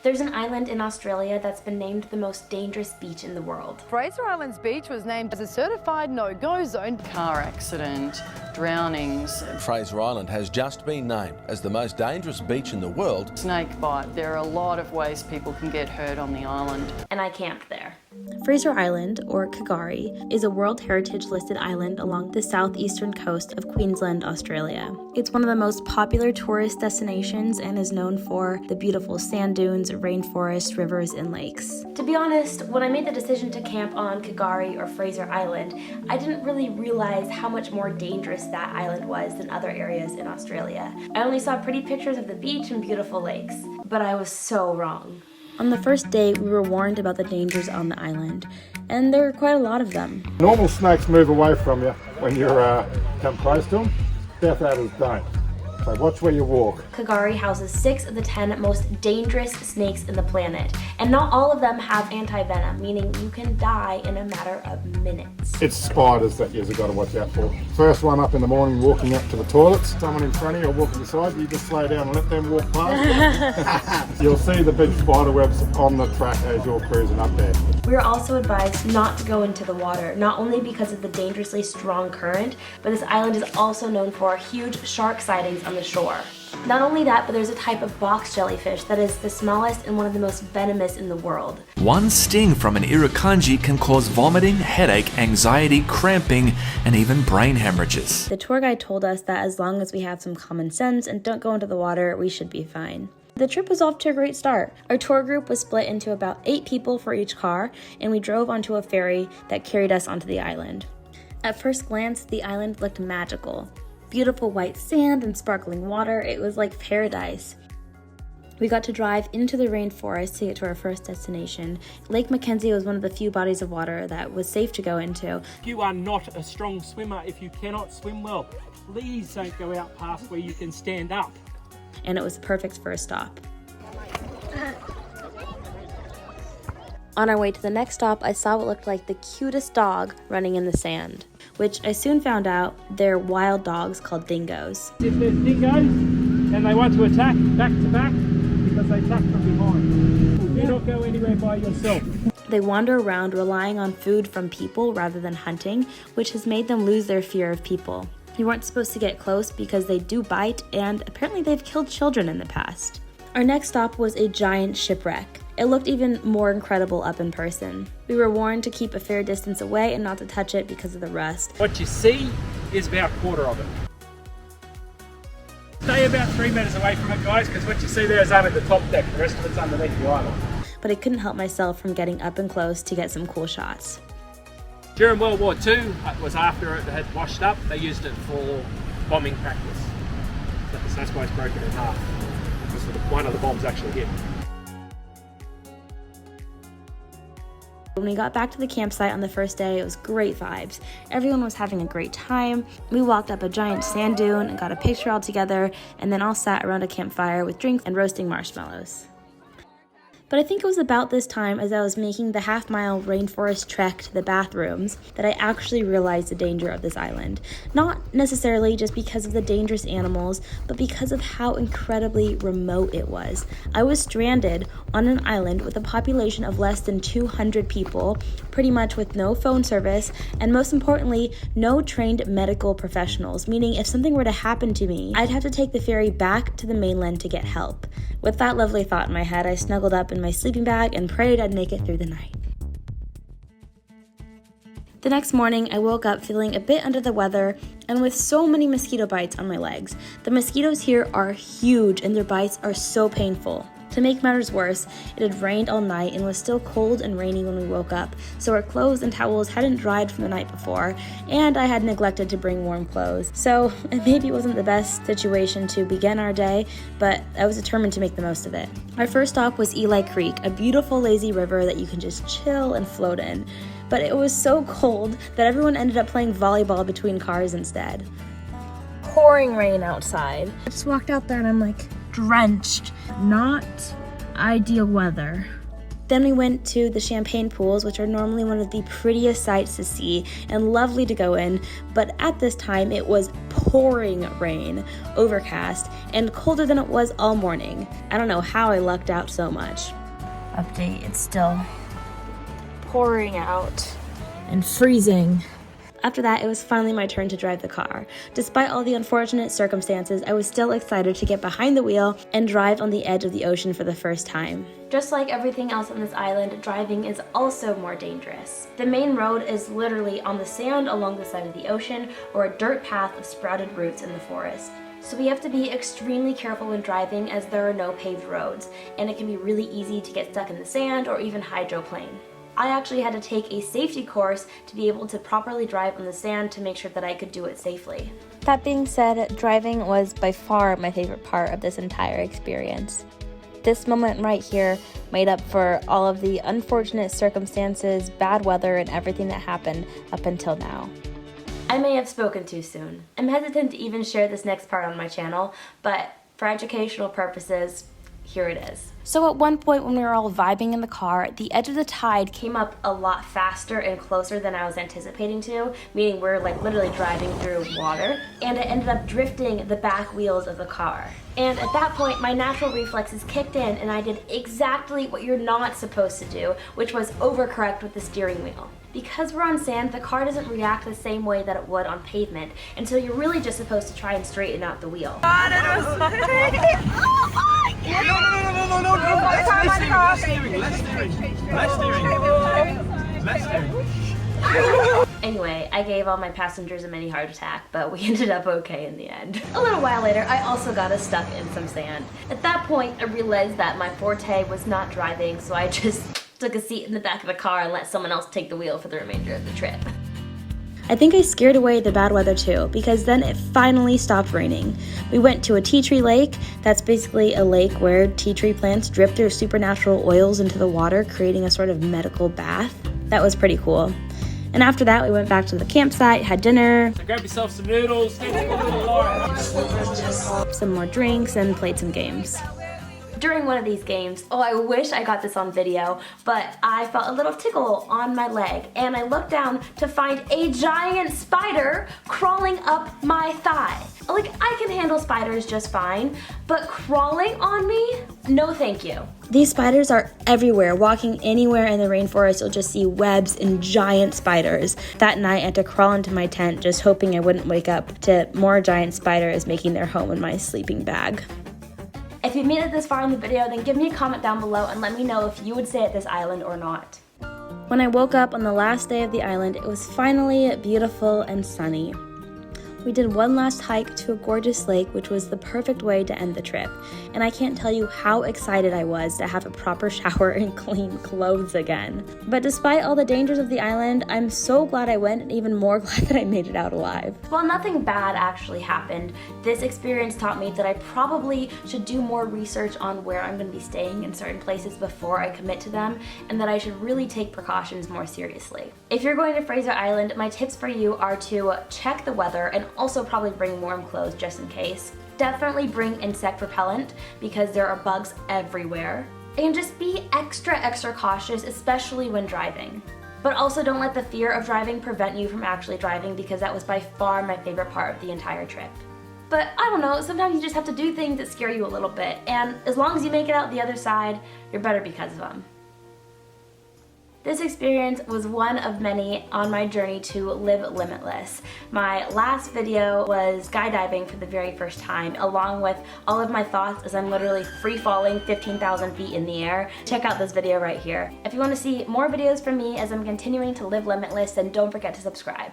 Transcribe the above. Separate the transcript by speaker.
Speaker 1: There's an island in Australia that's been named the most dangerous beach in the world.
Speaker 2: Fraser Island's beach was named as a certified no-go zone.
Speaker 3: Car accident, drownings.
Speaker 4: Fraser Island has just been named as the most dangerous beach in the world.
Speaker 3: Snake bite. There are a lot of ways people can get hurt on the island.
Speaker 1: And I camped there.
Speaker 5: Fraser Island, or K'gari, is a World Heritage listed island along the southeastern coast of Queensland, Australia. It's one of the most popular tourist destinations and is known for the beautiful sand dunes, rainforests, rivers, and lakes.
Speaker 1: To be honest, when I made the decision to camp on K'gari or Fraser Island, I didn't really realize how much more dangerous that island was than other areas in Australia. I only saw pretty pictures of the beach and beautiful lakes, but I was so wrong.
Speaker 5: On the first day, we were warned about the dangers on the island, and there were quite a lot of them.
Speaker 6: Normal snakes move away from you when you're come close to them. Death adders don't. So watch where you walk.
Speaker 1: K'gari houses 6 of the 10 most dangerous snakes in the planet, and not all of them have anti-venom, meaning you can die in a matter of minutes.
Speaker 6: It's spiders that you've got to watch out for. First one up in the morning walking up to the toilets, someone in front of you or walking beside you, just slow down and let them walk past. You'll see the big spider webs on the track as you're cruising up there.
Speaker 1: We are also advised not to go into the water, not only because of the dangerously strong current, but this island is also known for huge shark sightings on the shore. Not only that, but there's a type of box jellyfish that is the smallest and one of the most venomous in the world.
Speaker 7: One sting from an irukandji can cause vomiting, headache, anxiety, cramping, and even brain hemorrhages.
Speaker 5: The tour guide told us that as long as we have some common sense and don't go into the water, we should be fine. The trip was off to a great start. Our tour group was split into about 8 people for each car, and we drove onto a ferry that carried us onto the island. At first glance, the island looked magical. Beautiful white sand and sparkling water, it was like paradise. We got to drive into the rainforest to get to our first destination. Lake Mackenzie was one of the few bodies of water that was safe to go into.
Speaker 8: If you are not a strong swimmer, if you cannot swim well, please don't go out past where you can stand up.
Speaker 5: And it was the perfect first stop. On our way to the next stop, I saw what looked like the cutest dog running in the sand, which I soon found out they're wild dogs called dingoes.
Speaker 8: If there's dingoes and they want to attack back to back, because they attack from behind. Do not go anywhere by yourself.
Speaker 5: They wander around relying on food from people rather than hunting, which has made them lose their fear of people. You weren't supposed to get close because they do bite, and apparently they've killed children in the past. Our next stop was a giant shipwreck. It looked even more incredible up in person. We were warned to keep a fair distance away and not to touch it because of the rust.
Speaker 8: What you see is about a quarter of it. Stay about 3 meters away from it, guys, because what you see there is only the top deck. The rest of it's underneath the island.
Speaker 5: But I couldn't help myself from getting up and close to get some cool shots.
Speaker 8: During World War II, it was after it had washed up, they used it for bombing practice. That's why it's broken in half. Because one of the bombs actually hit.
Speaker 5: When we got back to the campsite on the first day, it was great vibes. Everyone was having a great time. We walked up a giant sand dune and got a picture all together, and then all sat around a campfire with drinks and roasting marshmallows. But I think it was about this time, as I was making the half-mile rainforest trek to the bathrooms, that I actually realized the danger of this island. Not necessarily just because of the dangerous animals, but because of how incredibly remote it was. I was stranded on an island with a population of less than 200 people, pretty much with no phone service, and most importantly, no trained medical professionals, meaning if something were to happen to me, I'd have to take the ferry back to the mainland to get help. With that lovely thought in my head, I snuggled up in my sleeping bag and prayed I'd make it through the night. The next morning, I woke up feeling a bit under the weather and with so many mosquito bites on my legs. The mosquitoes here are huge and their bites are so painful. To make matters worse, it had rained all night and was still cold and rainy when we woke up, so our clothes and towels hadn't dried from the night before, and I had neglected to bring warm clothes. So maybe it wasn't the best situation to begin our day, but I was determined to make the most of it. Our first stop was Eli Creek, a beautiful lazy river that you can just chill and float in. But it was so cold that everyone ended up playing volleyball between cars instead. Pouring rain outside. I just walked out there and I'm like, drenched. Not ideal weather. Then we went to the champagne pools, which are normally one of the prettiest sights to see and lovely to go in, but at this time it was pouring rain, overcast, and colder than it was all morning. I don't know how I lucked out so much. Update, it's still pouring out and freezing. After that, it was finally my turn to drive the car. Despite all the unfortunate circumstances, I was still excited to get behind the wheel and drive on the edge of the ocean for the first time.
Speaker 1: Just like everything else on this island, driving is also more dangerous. The main road is literally on the sand along the side of the ocean or a dirt path of sprouted roots in the forest. So we have to be extremely careful when driving as there are no paved roads, and it can be really easy to get stuck in the sand or even hydroplane. I actually had to take a safety course to be able to properly drive on the sand to make sure that I could do it safely.
Speaker 5: That being said, driving was by far my favorite part of this entire experience. This moment right here made up for all of the unfortunate circumstances, bad weather, and everything that happened up until now.
Speaker 1: I may have spoken too soon. I'm hesitant to even share this next part on my channel, but for educational purposes, here it is.
Speaker 5: So at one point when we were all vibing in the car, the edge of the tide
Speaker 1: Came up a lot faster and closer than I was anticipating to, meaning we're like literally driving through water, and it ended up drifting the back wheels of the car. And at that point, my natural reflexes kicked in and I did exactly what you're not supposed to do, which was overcorrect with the steering wheel. Because we're on sand, the car doesn't react the same way that it would on pavement, and so you're really just supposed to try and straighten out the wheel. Anyway, I gave all my passengers a mini heart attack, but we ended up okay in the end. A little while later, I also got us stuck in some sand. At that point, I realized that my forte was not driving, so I just took a seat in the back of the car and let someone else take the wheel for the remainder of the trip.
Speaker 5: I think I scared away the bad weather too, because then it finally stopped raining. We went to a tea tree lake. That's basically a lake where tea tree plants drip their supernatural oils into the water, creating a sort of medical bath. That was pretty cool. And after that, we went back to the campsite, had dinner,
Speaker 8: So grab yourself some noodles,
Speaker 5: some more drinks, and played some games.
Speaker 1: During one of these games, oh, I wish I got this on video, but I felt a little tickle on my leg, and I looked down to find a giant spider crawling up my thigh. Like, I can handle spiders just fine, but crawling on me? No thank you.
Speaker 5: These spiders are everywhere. Walking anywhere in the rainforest, you'll just see webs and giant spiders. That night, I had to crawl into my tent, just hoping I wouldn't wake up to more giant spiders making their home in my sleeping bag.
Speaker 1: If you made it this far in the video, then give me a comment down below and let me know if you would stay at this island or not.
Speaker 5: When I woke up on the last day of the island, it was finally beautiful and sunny. We did one last hike to a gorgeous lake, which was the perfect way to end the trip. And I can't tell you how excited I was to have a proper shower and clean clothes again. But despite all the dangers of the island, I'm so glad I went and even more glad that I made it out alive.
Speaker 1: While nothing bad actually happened, this experience taught me that I probably should do more research on where I'm going to be staying in certain places before I commit to them, and that I should really take precautions more seriously. If you're going to Fraser Island, my tips for you are to check the weather and also probably bring warm clothes just in case. Definitely bring insect repellent because there are bugs everywhere. And just be extra cautious, especially when driving. But also don't let the fear of driving prevent you from actually driving, because that was by far my favorite part of the entire trip. But I don't know, sometimes you just have to do things that scare you a little bit, and as long as you make it out the other side, you're better because of them. This experience was one of many on my journey to live limitless. My last video was skydiving for the very first time, along with all of my thoughts as I'm literally free falling 15,000 feet in the air. Check out this video right here. If you want to see more videos from me as I'm continuing to live limitless, then don't forget to subscribe.